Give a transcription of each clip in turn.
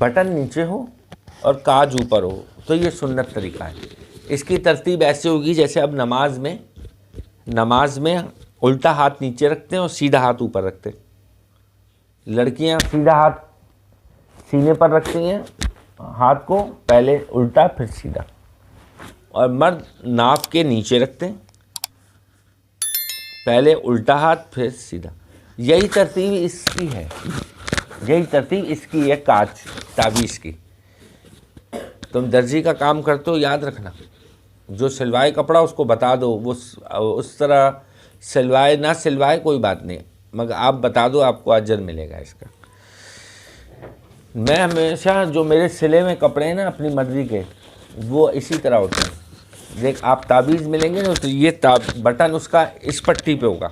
Button نیچے ہو اور کاج اوپر ہو تو یہ سنت طریقہ ہے. اس کی ترتیب ایسے ہوگی جیسے اب نماز میں الٹا ہاتھ نیچے رکھتے ہیں اور سیدھا ہاتھ اوپر رکھتے ہیں. لڑکیاں سیدھا ہاتھ سینے پر رکھتی ہیں ہاتھ کو، پہلے الٹا پھر سیدھا، اور مرد ناف کے نیچے رکھتے ہیں، پہلے الٹا ہاتھ پھر سیدھا. یہی ترتیب اس کی ہے کاج تعویذ کی. تم درزی کا کام کرتے ہو، یاد رکھنا، جو سلوائے کپڑا اس کو بتا دو، وہ اس طرح سلوائے نہ سلوائے کوئی بات نہیں، مگر آپ بتا دو، آپ کو اجر ملے گا اس کا. میں ہمیشہ جو میرے سلے میں کپڑے ہیں نا اپنی مرضی کے، وہ اسی طرح ہوتے ہیں. دیکھ آپ تعویذ ملیں گے نا تو یہ بٹن اس کا اس پٹی پہ ہوگا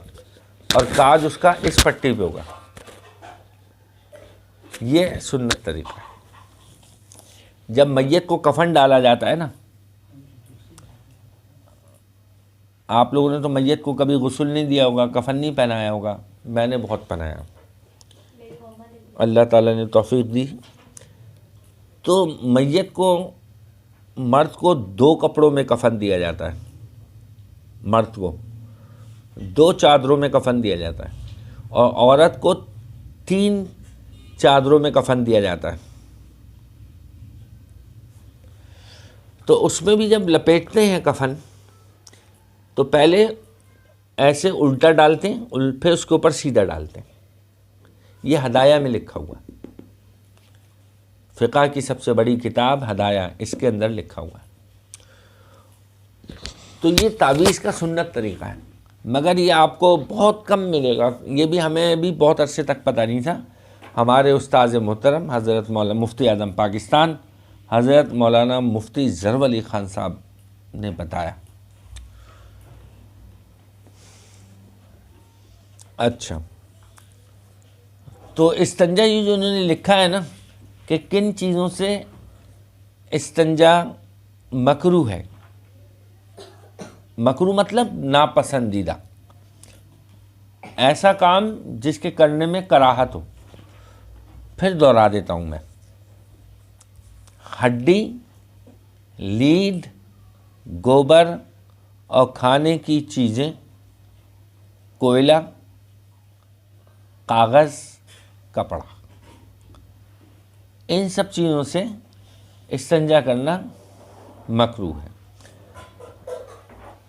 اور کاج اس کا اس پٹی پہ ہوگا. یہ سنت طریقہ ہے. جب میت کو کفن ڈالا جاتا ہے نا، آپ لوگوں نے تو میت کو کبھی غسل نہیں دیا ہوگا، کفن نہیں پہنایا ہوگا، میں نے بہت پہنایا، اللہ تعالیٰ نے توفیق دی. تو میت کو، مرد کو 2 کپڑوں میں کفن دیا جاتا ہے، مرد کو 2 چادروں میں کفن دیا جاتا ہے، اور عورت کو 3 چادروں میں کفن دیا جاتا ہے. تو اس میں بھی جب لپیٹتے ہیں کفن تو پہلے ایسے الٹا ڈالتے ہیں، پھر اس کے اوپر سیدھا ڈالتے ہیں. یہ ہدایہ میں لکھا ہوا ہے، فقہ کی سب سے بڑی کتاب ہدایہ، اس کے اندر لکھا ہوا ہے. تو یہ تعویذ کا سنت طریقہ ہے، مگر یہ آپ کو بہت کم ملے گا. یہ بھی ہمیں بھی بہت عرصے تک پتہ نہیں تھا. ہمارے استاذ محترم حضرت مولانا مفتی اعظم پاکستان حضرت مولانا مفتی ظفر علی خان صاحب نے بتایا. اچھا، تو استنجا یہ جو انہوں نے لکھا ہے نا کہ کن چیزوں سے استنجا مکروہ ہے. مکروہ مطلب ناپسندیدہ، ایسا کام جس کے کرنے میں کراہت ہو. پھر دوہرا دیتا ہوں میں. ہڈی، لید، گوبر اور کھانے کی چیزیں، کوئلہ، کاغذ، کپڑا، ان سب چیزوں سے استنجا کرنا مکروہ ہے.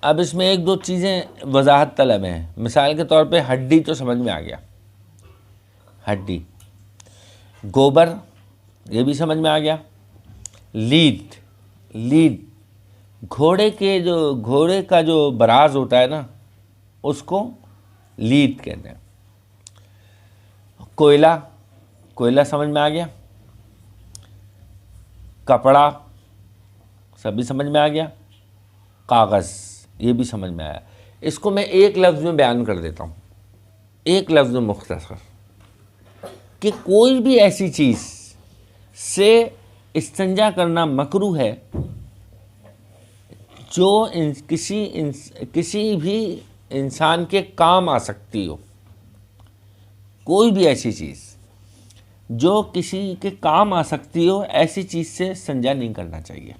اب اس میں 1-2 چیزیں وضاحت طلب ہیں. مثال کے طور پہ ہڈی تو سمجھ میں آ گیا، ہڈی. گوبر یہ بھی سمجھ میں آ گیا. لید گھوڑے کا جو براز ہوتا ہے نا اس کو لید کہتے ہیں. کوئلہ سمجھ میں آ گیا. کپڑا سبھی سمجھ میں آ گیا. کاغذ یہ بھی سمجھ میں آیا. اس کو میں ایک لفظ میں بیان کر دیتا ہوں، ایک لفظ میں مختصر، کہ کوئی بھی ایسی چیز سے استنجا کرنا مکروہ ہے جو کسی بھی انسان کے کام آ سکتی ہو. کوئی بھی ایسی چیز جو کسی کے کام آ سکتی ہو، ایسی چیز سے استنجا نہیں کرنا چاہیے.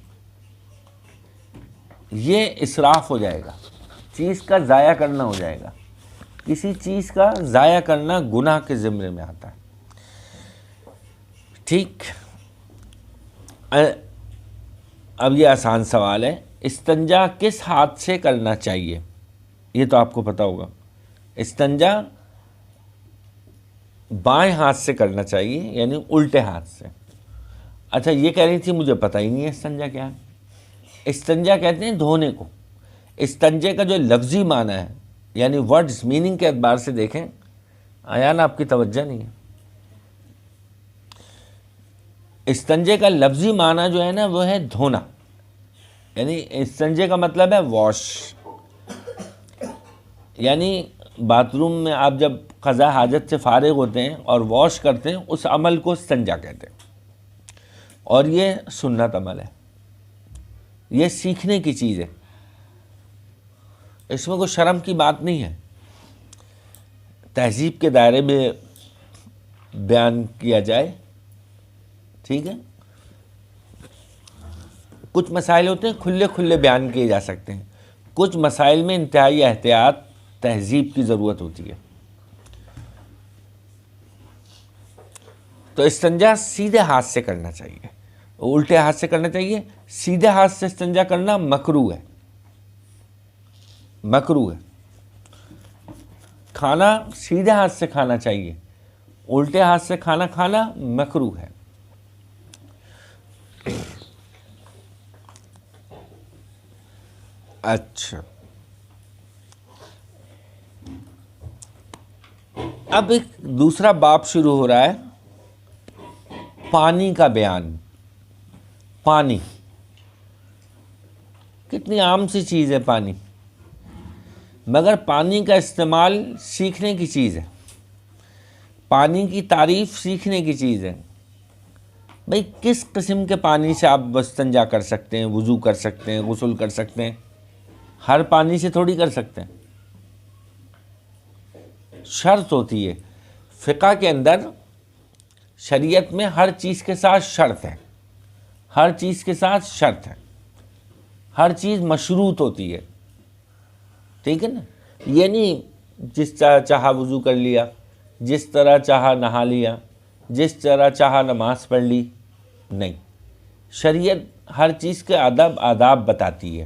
یہ اسراف ہو جائے گا، چیز کا ضائع کرنا ہو جائے گا. کسی چیز کا ضائع کرنا گناہ کے زمرے میں آتا ہے. ٹھیک. اب یہ آسان سوال ہے، استنجا کس ہاتھ سے کرنا چاہیے؟ یہ تو آپ کو پتہ ہوگا. استنجا بائیں ہاتھ سے کرنا چاہیے، یعنی الٹے ہاتھ سے. اچھا، یہ کہہ رہی تھی مجھے پتہ ہی نہیں ہے استنجا کیا ہے. استنجا کہتے ہیں دھونے کو. استنجے کا جو لفظی معنی ہے، یعنی ورڈز میننگ کے اعتبار سے دیکھیں، آیا نا، آپ کی توجہ نہیں ہے. استنجے کا لفظی معنی جو ہے نا وہ ہے دھونا، یعنی استنجے کا مطلب ہے واش. یعنی باتھ روم میں آپ جب قضاء حاجت سے فارغ ہوتے ہیں اور واش کرتے ہیں، اس عمل کو استنجا کہتے ہیں. اور یہ سنت عمل ہے، یہ سیکھنے کی چیز ہے، اس میں کوئی شرم کی بات نہیں ہے. تہذیب کے دائرے میں بیان کیا جائے، ٹھیک ہے. کچھ مسائل ہوتے ہیں کھلے کھلے بیان کیے جا سکتے ہیں، کچھ مسائل میں انتہائی احتیاط تہذیب کی ضرورت ہوتی ہے. تو استنجا سیدھے ہاتھ سے کرنا چاہیے، الٹے ہاتھ سے کرنا چاہیے. سیدھے ہاتھ سے استنجا کرنا مکروہ ہے، مکروہ ہے. کھانا سیدھے ہاتھ سے کھانا چاہیے، الٹے ہاتھ سے کھانا کھانا مکروہ ہے. اچھا، اب ایک دوسرا باب شروع ہو رہا ہے، پانی کا بیان. پانی کتنی عام سی چیز ہے پانی، مگر پانی کا استعمال سیکھنے کی چیز ہے، پانی کی تعریف سیکھنے کی چیز ہے. بھئی کس قسم کے پانی سے آپ استنجا کر سکتے ہیں، وضو کر سکتے ہیں، غسل کر سکتے ہیں؟ ہر پانی سے تھوڑی کر سکتے ہیں. شرط ہوتی ہے فقہ کے اندر، شریعت میں ہر چیز کے ساتھ شرط ہے، ہر چیز کے ساتھ شرط ہے، ہر چیز مشروط ہوتی ہے. ٹھیک ہے نا؟ یہ نہیں جس طرح چاہا وضو کر لیا، جس طرح چاہا نہا لیا، جس طرح چاہا نماز پڑھ لی. نہیں، شریعت ہر چیز کے آداب بتاتی ہے،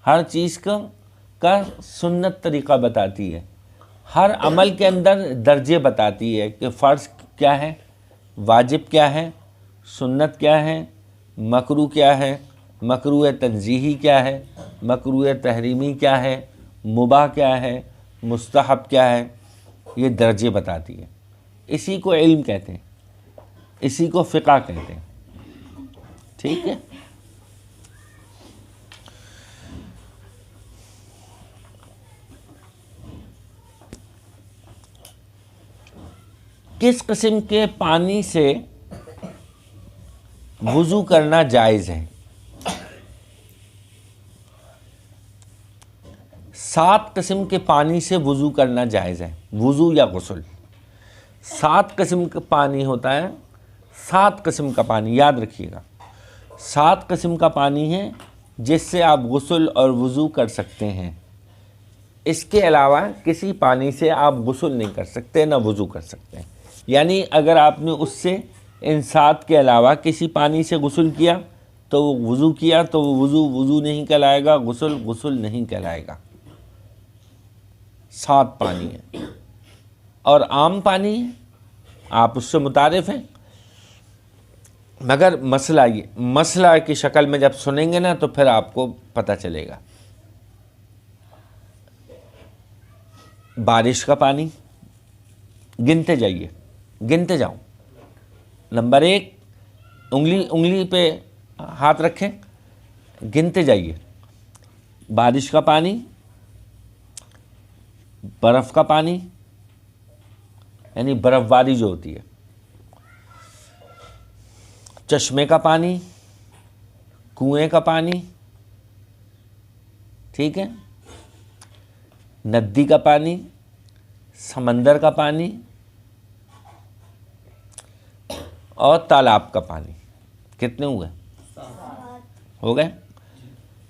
ہر چیز کا سنت طریقہ بتاتی ہے، ہر عمل کے اندر درجے بتاتی ہے کہ فرض کیا ہے، واجب کیا ہے، سنت کیا ہے، مکروہ کیا ہے، مکروہ تنزیہی کیا ہے، مکروہ تحریمی کیا ہے، مباح کیا ہے، مستحب کیا ہے. یہ درجے بتاتی ہے. اسی کو علم کہتے ہیں، اسی کو فقہ کہتے ہیں. ٹھیک ہے. کس قسم کے پانی سے وضو کرنا جائز ہے؟ 7 قسم کے پانی سے وضو کرنا جائز ہے، وضو یا غسل. 7 قسم کا پانی ہوتا ہے، 7 قسم کا پانی یاد رکھیے گا. 7 قسم کا پانی ہے جس سے آپ غسل اور وضو کر سکتے ہیں. اس کے علاوہ کسی پانی سے آپ غسل نہیں کر سکتے، نہ وضو کر سکتے ہیں. یعنی اگر آپ نے اس سے ان 7 کے علاوہ کسی پانی سے غسل کیا تو وہ وضو کیا تو وہ وضو نہیں کہلائے گا، غسل نہیں کہلائے گا. 7 پانی ہے. اور عام پانی ہے، آپ اس سے متعارف ہیں، مگر مسئلہ کی شکل میں جب سنیں گے نا تو پھر آپ کو پتہ چلے گا. بارش کا پانی، گنتے جائیے، گنتے جاؤ. نمبر 1، انگلی پہ ہاتھ رکھیں، گنتے جائیے. بارش کا پانی، برف کا پانی یعنی برف باری جو ہوتی ہے، چشمے کا پانی، کنویں کا پانی، ٹھیک ہے، ندی کا پانی، سمندر کا پانی اور تالاب کا پانی. کتنے ہوئے؟ ہو گئے؟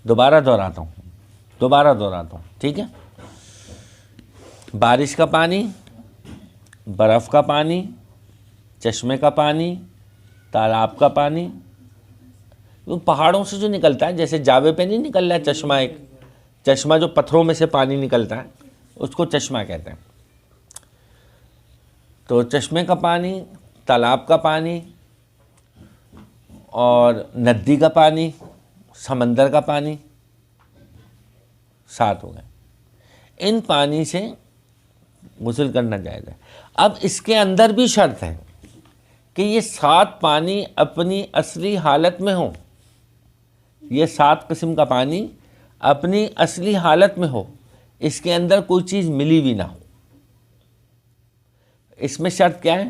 دوبارہ دہراتا ہوں، ٹھیک ہے. بارش کا پانی، برف کا پانی، چشمے کا پانی، تالاب کا پانی. وہ پہاڑوں سے جو نکلتا ہے، جیسے جاوے پہ نہیں نکل رہا ہے چشمہ، ایک چشمہ جو پتھروں میں سے پانی نکلتا ہے، اس کو چشمہ کہتے ہیں. تو چشمے کا پانی، تالاب کا پانی اور ندی کا پانی، سمندر کا پانی، 7 ہو گئے. ان پانی سے غسل کرنا جائز ہے. اب اس کے اندر بھی شرط ہے کہ یہ 7 پانی اپنی اصلی حالت میں ہوں. یہ 7 قسم کا پانی اپنی اصلی حالت میں ہو، اس کے اندر کوئی چیز ملی بھی نہ ہو. اس میں شرط کیا ہے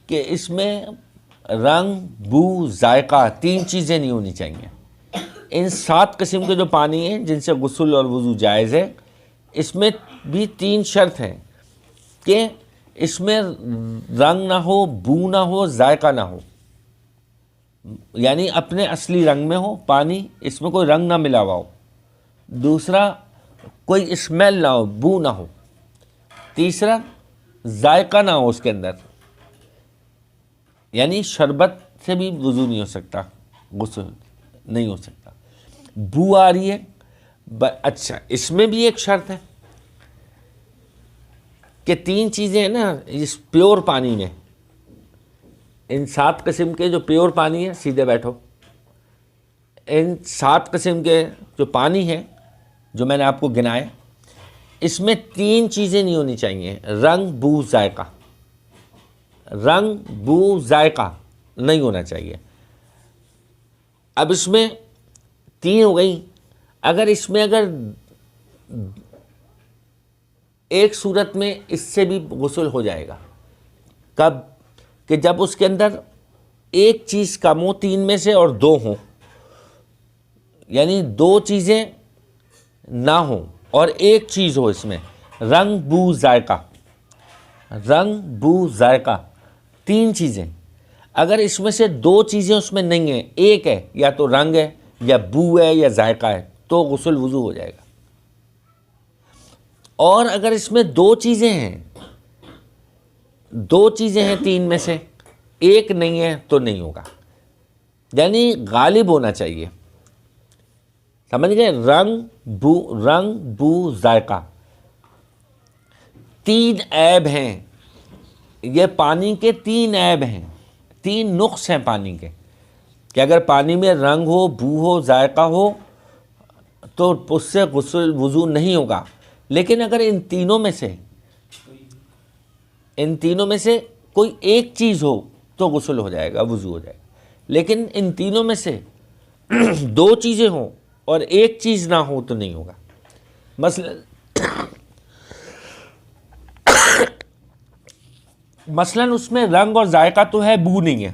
کہ اس میں رنگ، بو، ذائقہ، 3 چیزیں نہیں ہونی چاہیے. ان 7 قسم کے جو پانی ہیں جن سے غسل اور وضو جائز ہے، اس میں بھی 3 شرط ہیں کہ اس میں رنگ نہ ہو، بو نہ ہو، ذائقہ نہ ہو. یعنی اپنے اصلی رنگ میں ہو پانی، اس میں کوئی رنگ نہ ملا ہوا ہو. دوسرا کوئی اسمیل نہ ہو، بو نہ ہو. تیسرا ذائقہ نہ ہو اس کے اندر، یعنی شربت سے بھی وضو نہیں ہو سکتا، غسل نہیں ہو سکتا. بو آ رہی ہے. اچھا اس میں بھی ایک شرط ہے کہ 3 چیزیں ہیں نا اس پیور پانی میں، ان 7 قسم کے جو پیور پانی ہے، سیدھے بیٹھو، ان 7 قسم کے جو پانی ہیں جو میں نے آپ کو گنائے، اس میں 3 چیزیں نہیں ہونی چاہیے: رنگ، بو، ذائقہ. رنگ، بو، ذائقہ نہیں ہونا چاہیے. اب اس میں 3 ہو گئی. اگر اس میں ایک صورت میں اس سے بھی غسل ہو جائے گا. کب؟ کہ جب اس کے اندر ایک چیز کم ہو 3 میں سے اور 2 ہوں، یعنی 2 چیزیں نہ ہوں اور ایک چیز ہو اس میں، رنگ، بو، ذائقہ. رنگ، بو، ذائقہ 3 چیزیں. اگر اس میں سے 2 چیزیں اس میں نہیں ہیں، ایک ہے، یا تو رنگ ہے یا بو ہے یا ذائقہ ہے، تو غسل وضو ہو جائے گا. اور اگر اس میں 2 چیزیں ہیں، 2 چیزیں ہیں 3 میں سے ایک نہیں ہے تو نہیں ہوگا. یعنی غالب ہونا چاہیے. سمجھ گئے؟ رنگ، بو، ذائقہ 3 عیب ہیں. یہ پانی کے 3 عیب ہیں، 3 نقص ہیں پانی کے، کہ اگر پانی میں رنگ ہو، بو ہو، ذائقہ ہو تو اس سے غسل وضو نہیں ہوگا. لیکن اگر ان تینوں میں سے کوئی ایک چیز ہو تو غسل ہو جائے گا، وضو ہو جائے گا. لیکن ان تینوں میں سے 2 چیزیں ہوں اور ایک چیز نہ ہو تو نہیں ہوگا. مثلا اس میں رنگ اور ذائقہ تو ہے، بو نہیں ہے.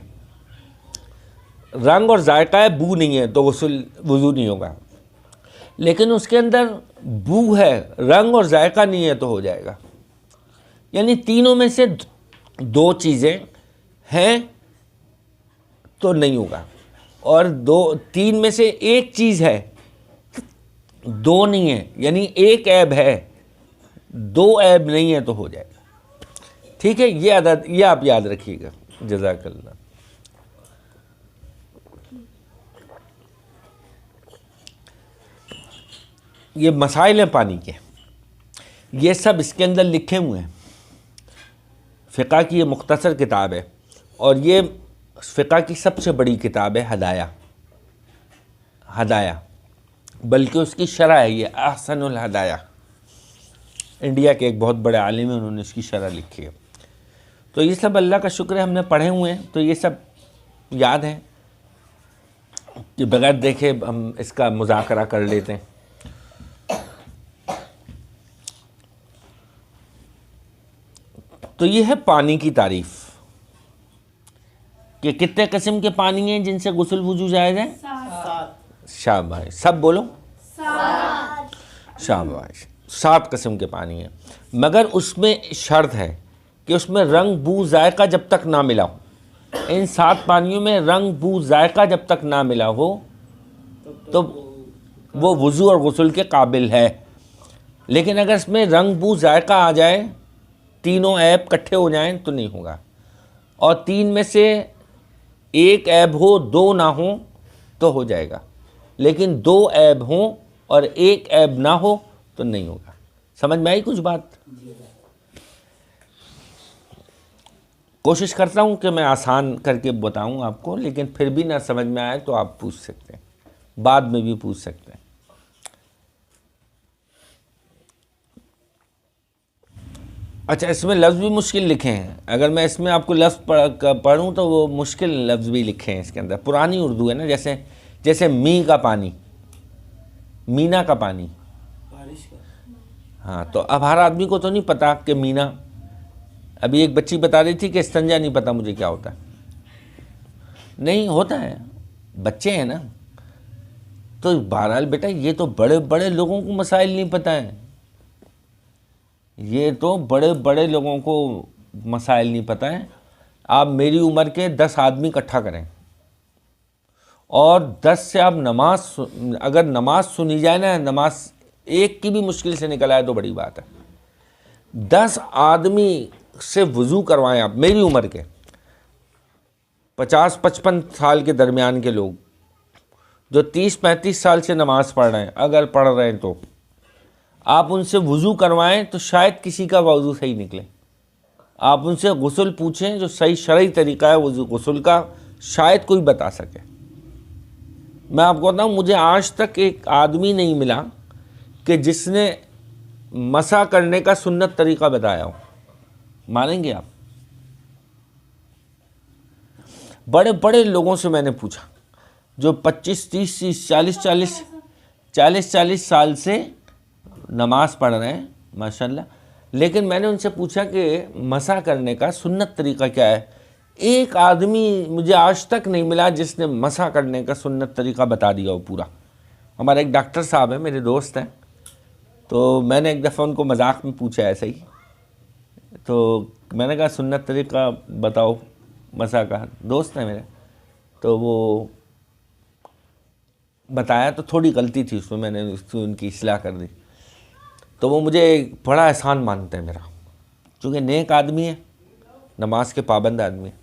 رنگ اور ذائقہ ہے، بو نہیں ہے، تو غسل وضو نہیں ہوگا. لیکن اس کے اندر بو ہے، رنگ اور ذائقہ نہیں ہے تو ہو جائے گا. یعنی تینوں میں سے 2 چیزیں ہیں تو نہیں ہوگا، اور 3 میں سے ایک چیز ہے، 2 نہیں ہے، یعنی ایک عیب ہے، 2 عیب نہیں ہے تو ہو جائے گا. ٹھیک ہے؟ یہ آپ یاد رکھیے گا. جزاک اللہ. یہ مسائل ہیں پانی کے، یہ سب اس کے اندر لکھے ہوئے ہیں. فقہ کی یہ مختصر کتاب ہے، اور یہ فقہ کی سب سے بڑی کتاب ہے. ہدایہ، بلکہ اس کی شرح ہے یہ احسن الہدایہ. انڈیا کے ایک بہت بڑے عالم ہیں، انہوں نے اس کی شرح لکھی ہے. تو یہ سب اللہ کا شکر ہے ہم نے پڑھے ہوئے ہیں، تو یہ سب یاد ہیں کہ بغیر دیکھے ہم اس کا مذاکرہ کر لیتے ہیں. تو یہ ہے پانی کی تعریف، کہ کتنے قسم کے پانی ہیں جن سے غسل وضو جائز ہے؟ 7. شاباش، سب بولو. 7. شاباش، 7 قسم کے پانی ہیں. مگر اس میں شرط ہے کہ اس میں رنگ، بو، ذائقہ جب تک نہ ملا ہو. ان 7 پانیوں میں رنگ، بو، ذائقہ جب تک نہ ملا ہو تو وہ وضو اور غسل کے قابل ہے. لیکن اگر اس میں رنگ، بو، ذائقہ آ جائے، تینوں عیب اکٹھے ہو جائیں تو نہیں ہوگا. اور 3 میں سے ایک عیب ہو، 2 نہ ہوں تو ہو جائے گا. لیکن 2 عیب ہوں اور ایک عیب نہ ہو تو نہیں ہوگا. سمجھ میں آئی کچھ بات؟ کوشش کرتا ہوں کہ میں آسان کر کے بتاؤں آپ کو، لیکن پھر بھی نہ سمجھ میں آئے تو آپ پوچھ سکتے ہیں، بعد میں بھی پوچھ سکتے ہیں. اچھا، اس میں لفظ بھی مشکل لکھے ہیں. اگر میں اس میں آپ کو لفظ پڑھوں تو وہ مشکل لفظ بھی لکھے ہیں اس کے اندر. پرانی اردو ہے نا، جیسے می کا پانی، مینا کا پانی. ہاں، تو اب ہر آدمی کو تو نہیں پتا کہ مینا. ابھی ایک بچی بتا رہی تھی کہ استنجا نہیں پتا مجھے کیا ہوتا ہے. نہیں ہوتا ہے، بچے ہیں نا. تو بہرحال بیٹا، یہ تو بڑے بڑے لوگوں کو مسائل نہیں پتہ ہیں. یہ تو بڑے بڑے لوگوں کو مسائل نہیں پتہ ہیں. آپ میری عمر کے 10 آدمی اکٹھا کریں، اور 10 سے آپ اگر نماز سنی جائے نا، نماز ایک کی بھی مشکل سے نکل آئے تو بڑی بات ہے۔ 10 آدمی سے وضو کروائیں آپ، میری عمر کے 50-55 سال کے درمیان کے لوگ جو 30-35 سال سے نماز پڑھ رہے ہیں، اگر پڑھ رہے ہیں تو آپ ان سے وضو کروائیں تو شاید کسی کا وضو صحیح نکلے۔ آپ ان سے غسل پوچھیں، جو صحیح شرعی طریقہ ہے غسل کا، شاید کوئی بتا سکے۔ میں آپ کو بتاؤں، مجھے آج تک ایک آدمی نہیں ملا کہ جس نے مسح کرنے کا سنت طریقہ بتایا ہو۔ مانیں گے آپ؟ بڑے بڑے لوگوں سے میں نے پوچھا جو 25-30 40 سال سے نماز پڑھ رہے ہیں ماشاءاللہ، لیکن میں نے ان سے پوچھا کہ مسح کرنے کا سنت طریقہ کیا ہے؟ ایک آدمی مجھے آج تک نہیں ملا جس نے مسح کرنے کا سنت طریقہ بتا دیا ہو پورا۔ ہمارے ایک ڈاکٹر صاحب ہیں، میرے دوست ہیں، تو میں نے ایک دفعہ ان کو مذاق میں پوچھا ایسا ہی، تو میں نے کہا سنت طریقہ بتاؤ مسح کا، دوست ہیں میرے، تو وہ بتایا تو تھوڑی غلطی تھی اس میں نے ان کی اصلاح کر دی، تو وہ مجھے بڑا احسان مانتے ہیں میرا، چونکہ نیک آدمی ہے، نماز کے پابند آدمی ہے،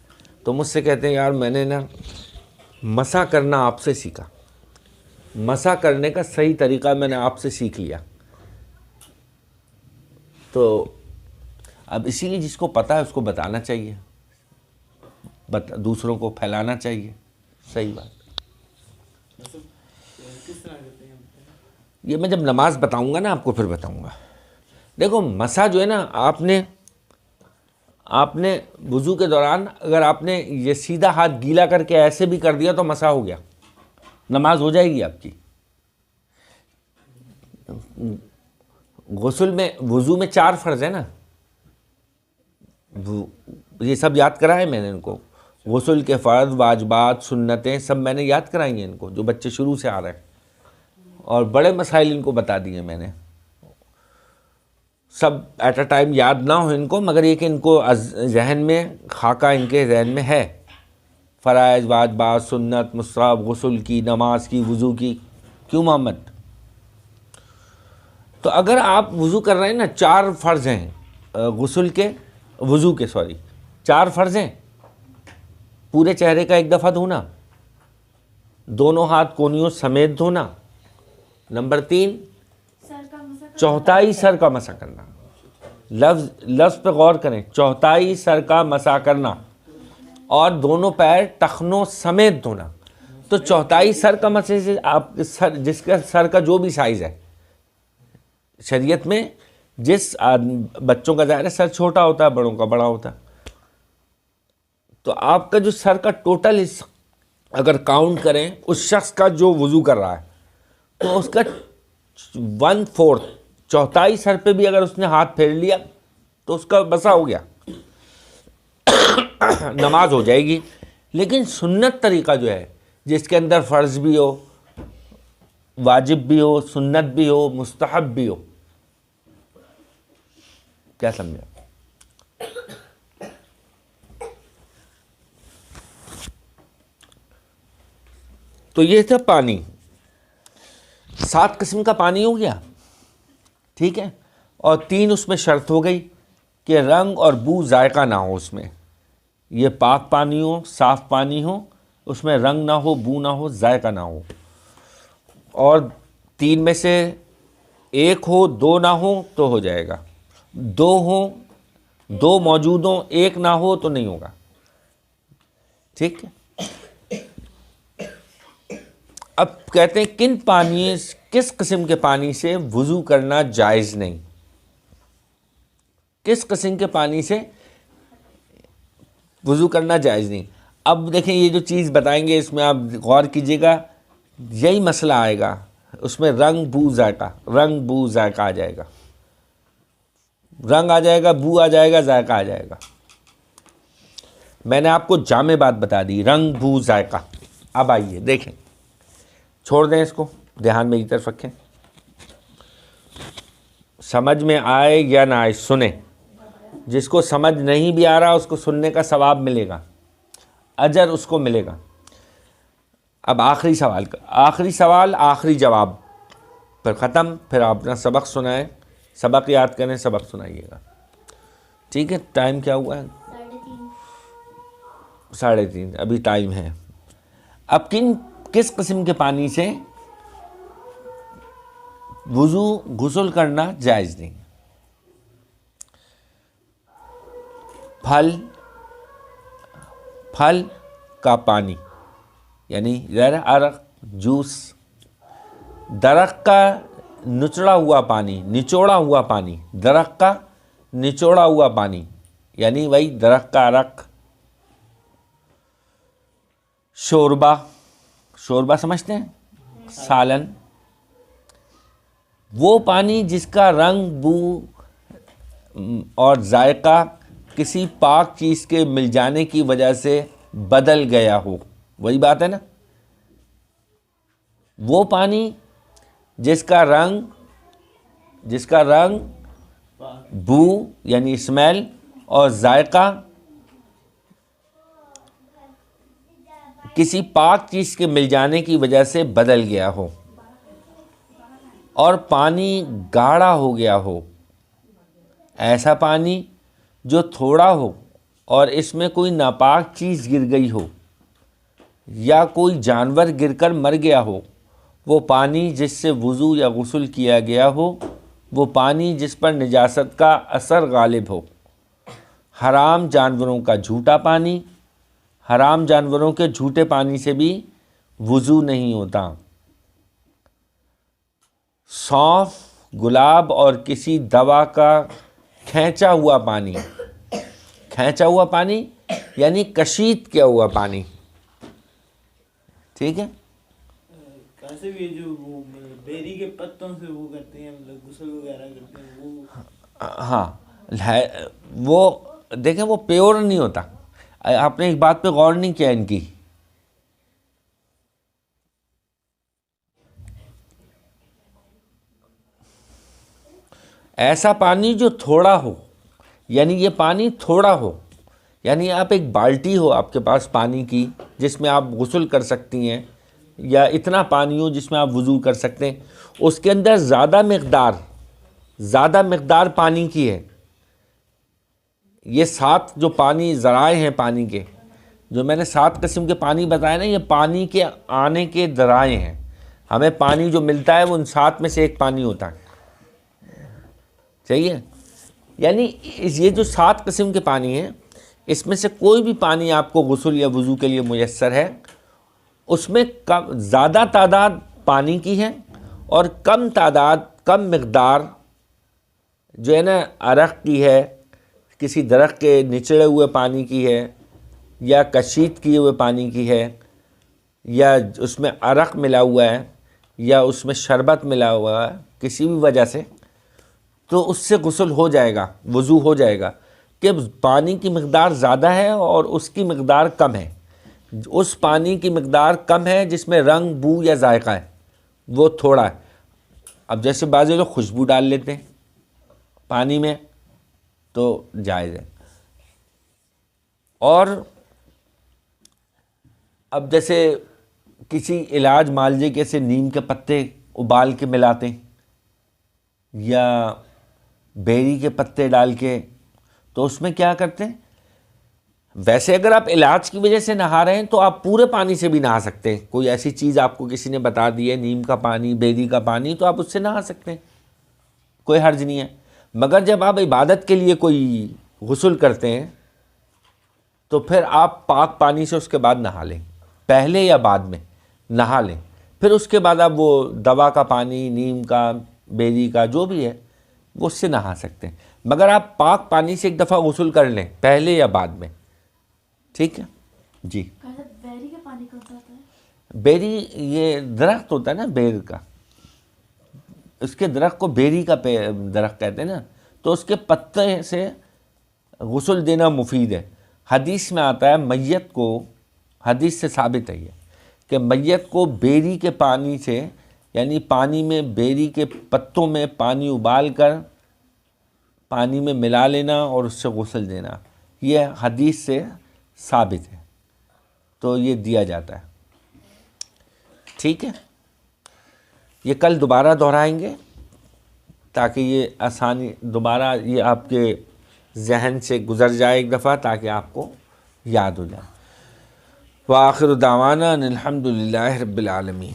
تو مجھ سے کہتے ہیں یار میں نے نا مسح کرنا آپ سے سیکھا، مسح کرنے کا صحیح طریقہ میں نے آپ سے سیکھ لیا، تو اب اسی لیے جس کو پتہ ہے اس کو بتانا چاہیے، دوسروں کو پھیلانا چاہیے، صحیح بات۔ یہ میں جب نماز بتاؤں گا نا آپ کو پھر بتاؤں گا۔ دیکھو مسح جو ہے نا، آپ نے وضو کے دوران اگر آپ نے یہ سیدھا ہاتھ گیلا کر کے ایسے بھی کر دیا تو مسح ہو گیا، نماز ہو جائے گی آپ کی۔ وضو میں 4 فرض ہے نا، یہ سب یاد کرایا میں نے ان کو، غسل کے فرض، واجبات، سنتیں سب میں نے یاد کرائی ہیں ان کو، جو بچے شروع سے آ رہے ہیں، اور بڑے مسائل ان کو بتا دیے میں نے، سب ایٹ اے ٹائم یاد نہ ہو ان کو، مگر یہ کہ ان کو ذہن میں خاکہ ان کے ذہن میں ہے، فرائض، واجبات، سنت، مستحب، غسل کی، نماز کی، وضو کی، کیوں محمد؟ تو اگر آپ وضو کر رہے ہیں نا، 4 فرض ہیں وضو کے 4 فرض ہیں، پورے چہرے کا ایک دفعہ دھونا، دونوں ہاتھ کونیوں سمیت دھونا، نمبر 3 چوتھائی سر کا مسح کرنا، لفظ پہ غور کریں، چوتھائی سر کا مسح کرنا، اور دونوں پیر ٹخنوں سمیت دھونا۔ تو چوتھائی سر کا مسح سے آپ جس کا سر کا جو بھی سائز ہے، شریعت میں بچوں کا ظاہر ہے سر چھوٹا ہوتا ہے، بڑوں کا بڑا ہوتا ہے، تو آپ کا جو سر کا ٹوٹل اگر کاؤنٹ کریں اس شخص کا جو وضو کر رہا ہے، تو اس کا 1/4 چوتھائی سر پہ بھی اگر اس نے ہاتھ پھیر لیا تو اس کا مسح ہو گیا، نماز ہو جائے گی۔ لیکن سنت طریقہ جو ہے، جس کے اندر فرض بھی ہو، واجب بھی ہو، سنت بھی ہو، مستحب بھی ہو، کیا سمجھا؟ تو یہ تھا پانی، 7 قسم کا پانی ہو گیا، ٹھیک ہے، اور 3 اس میں شرط ہو گئی کہ رنگ اور بو ذائقہ نہ ہو، اس میں یہ پاک پانی ہو، صاف پانی ہو، اس میں رنگ نہ ہو، بو نہ ہو، ذائقہ نہ ہو، اور 3 میں سے 1 ہو، 2 نہ ہو تو ہو جائے گا، 2 ہوں، 2 موجود ہوں، 1 نہ ہو تو نہیں ہوگا، ٹھیک ہے۔ اب کہتے ہیں کس قسم کے پانی سے وضو کرنا جائز نہیں، کس قسم کے پانی سے وضو کرنا جائز نہیں۔ اب دیکھیں یہ جو چیز بتائیں گے اس میں آپ غور کیجئے گا، یہی مسئلہ آئے گا، اس میں رنگ بو ذائقہ آ جائے گا، رنگ آ جائے گا، بو آ جائے گا، ذائقہ آ جائے گا۔ میں نے آپ کو جامع بات بتا دی، رنگ، بو، ذائقہ۔ اب آئیے دیکھیں، چھوڑ دیں اس کو، دھیان میری طرف رکھیں، سمجھ میں آئے یا نہ آئے سنیں، جس کو سمجھ نہیں بھی آ رہا اس کو سننے کا ثواب ملے گا، اجر اس کو ملے گا۔ اب آخری سوال آخری جواب پھر ختم. پھر آپ اپنا سبق سنائیں, سبق یاد کریں, سبق سنائیے گا. ٹھیک ہے, ٹائم کیا ہوا ہے؟ 3:30. ابھی ٹائم ہے. اب کس قسم کے پانی سے غسل کرنا جائز نہیں؟ پھل کا پانی یعنی غیر عرق جوس, درخت کا نچوڑا ہوا پانی, درخت کا نچوڑا ہوا پانی یعنی وہی درخت کا عرق, شوربہ سمجھتے ہیں, سالن, وہ پانی جس کا رنگ, بو اور ذائقہ کسی پاک چیز کے مل جانے کی وجہ سے بدل گیا ہو. وہی بات ہے نا, وہ پانی جس کا رنگ بو یعنی اسمیل اور ذائقہ کسی پاک چیز کے مل جانے کی وجہ سے بدل گیا ہو اور پانی گاڑھا ہو گیا ہو. ایسا پانی جو تھوڑا ہو اور اس میں کوئی ناپاک چیز گر گئی ہو یا کوئی جانور گر کر مر گیا ہو, وہ پانی جس سے وضو یا غسل کیا گیا ہو, وہ پانی جس پر نجاست کا اثر غالب ہو. حرام جانوروں کا جھوٹا پانی, حرام جانوروں کے جھوٹے پانی سے بھی وضو نہیں ہوتا. سونف, گلاب اور کسی دوا کا کھینچا ہوا پانی یعنی کشید کیا ہوا پانی. ٹھیک ہے, کیسے بھی جو بیری کے پتوں سے وہ کرتے ہیں غسل وغیرہ کرتے ہیں وہ, ہاں وہ دیکھیں وہ پیور نہیں ہوتا. آپ نے ایک بات پہ غور نہیں کیا ان کی, ایسا پانی جو تھوڑا ہو یعنی یہ پانی تھوڑا ہو یعنی آپ ایک بالٹی ہو آپ کے پاس پانی کی جس میں آپ غسل کر سکتی ہیں, یا اتنا پانی ہو جس میں آپ وضو کر سکتے ہیں, اس کے اندر زیادہ مقدار پانی کی ہے. یہ 7 جو پانی ذرائع ہیں پانی کے, جو میں نے 7 قسم کے پانی بتائے نا, یہ پانی کے آنے کے ذرائع ہیں. ہمیں پانی جو ملتا ہے وہ ان 7 میں سے ایک پانی ہوتا ہے. صحیح ہے, یعنی یہ جو 7 قسم کے پانی ہیں اس میں سے کوئی بھی پانی آپ کو غسل یا وضو کے لیے میسر ہے, اس میں زیادہ تعداد پانی کی ہے اور کم مقدار جو ہے نا عرق کی ہے, کسی درخت کے نچڑے ہوئے پانی کی ہے, یا کشید کیے ہوئے پانی کی ہے, یا اس میں عرق ملا ہوا ہے, یا اس میں شربت ملا ہوا ہے کسی بھی وجہ سے, تو اس سے غسل ہو جائے گا, وضو ہو جائے گا. کہ پانی کی مقدار زیادہ ہے اور اس کی مقدار کم ہے. اس پانی کی مقدار کم ہے جس میں رنگ, بو یا ذائقہ ہے, وہ تھوڑا ہے. اب جیسے بعضی لوگ خوشبو ڈال لیتے ہیں پانی میں تو جائز ہے. اور اب جیسے کسی علاج معالجے کے سے نیم کے پتے ابال کے ملاتے ہیں یا بیری کے پتے ڈال کے, تو اس میں کیا کرتے ہیں, ویسے اگر آپ علاج کی وجہ سے نہا رہے ہیں تو آپ پورے پانی سے بھی نہا سکتے ہیں. کوئی ایسی چیز آپ کو کسی نے بتا دی ہے, نیم کا پانی, بیری کا پانی, تو آپ اس سے نہا سکتے ہیں, کوئی حرج نہیں ہے. مگر جب آپ عبادت کے لیے کوئی غسل کرتے ہیں تو پھر آپ پاک پانی سے اس کے بعد نہا لیں, پہلے یا بعد میں نہا لیں. پھر اس کے بعد آپ وہ دوا کا پانی, نیم کا, بیری کا, جو بھی ہے وہ اس سے نہا سکتے ہیں. مگر آپ پاک پانی سے ایک دفعہ غسل کر لیں, پہلے یا بعد میں. ٹھیک ہے جی. بیری کا پانی کون سا ہوتا ہے؟ بیری یہ درخت ہوتا ہے نا, بیر کا, اس کے درخت کو بیری کا درخت کہتے ہیں نا, تو اس کے پتے سے غسل دینا مفید ہے. حدیث میں آتا ہے میت کو, حدیث سے ثابت ہے یہ کہ میت کو بیری کے پانی سے, یعنی پانی میں بیری کے پتوں میں پانی ابال کر پانی میں ملا لینا اور اس سے غسل دینا, یہ حدیث سے ثابت ہے. تو یہ دیا جاتا ہے. ٹھیک ہے، یہ کل دوبارہ دہرائیں گے تاکہ یہ آسانی دوبارہ یہ آپ کے ذہن سے گزر جائے ایک دفعہ، تاکہ آپ کو یاد ہو جائے۔ وآخر دعوانا ان الحمد للہ رب العالمین۔